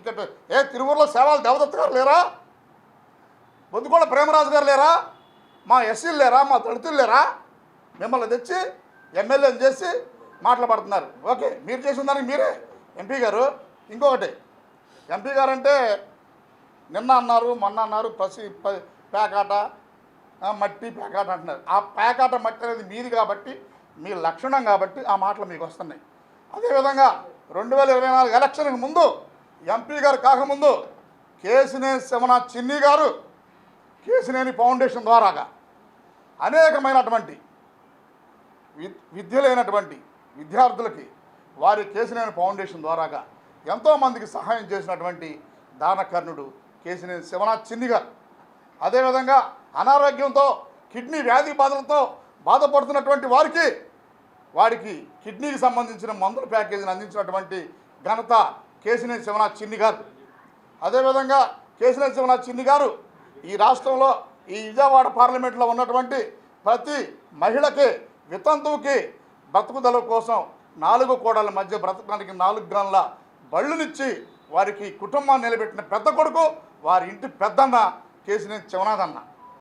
Ticket. తిరువురులో సేవలు దేవదత్త గారు లేరా? బొద్దుకోళ్ళ ప్రేమరాజు గారు లేరా? మా ఎస్సీలు లేరా? మా దళితులు లేరా? మిమ్మల్ని తెచ్చి ఎమ్మెల్యేని చేసి మాట్లాడుతున్నారు. ఓకే, మీరు చేసిన దానికి మీరే ఎంపీ గారు. ఇంకొకటి, ఎంపీ గారు అంటే నిన్న అన్నారు, మొన్న అన్నారు పేకాట మట్టి పేకాట అంటున్నారు. ఆ పేకాట మట్టి అనేది మీది కాబట్టి, మీ లక్షణం కాబట్టి ఆ మాటలు మీకు వస్తున్నాయి. అదేవిధంగా 2024 ఎలక్షన్కి ముందు ఎంపీ గారు కాకముందు కేశినేని శివనాథ చిన్ని గారు కేశినేని ఫౌండేషన్ ద్వారాగా అనేకమైనటువంటి విద్య లేనటువంటి విద్యార్థులకి వారి కేశినేని ఫౌండేషన్ ద్వారాగా ఎంతోమందికి సహాయం చేసినటువంటి దానకర్ణుడు కేశినేని శివనాథ చిన్ని గారు. అదేవిధంగా అనారోగ్యంతో కిడ్నీ వ్యాధి బాధలతో బాధపడుతున్నటువంటి వారికి కిడ్నీకి సంబంధించిన మందుల ప్యాకేజీని అందించినటువంటి ఘనత కేశినేని శివనాథ చిన్ని గారు. అదేవిధంగా కేశినేని శివనాథ చిన్ని గారు ఈ రాష్ట్రంలో ఈ విజయవాడ పార్లమెంట్లో ఉన్నటువంటి ప్రతి మహిళకి వితంతువుకి బ్రతుకుదల కోసం 4 కోడల మధ్య బ్రతకడానికి 4 గంటల బళ్ళునిచ్చి వారికి కుటుంబాన్ని నిలబెట్టిన పెద్ద కొడుకు, వారి ఇంటి పెద్దన్న కేశినేని శివనాథ్ అన్న.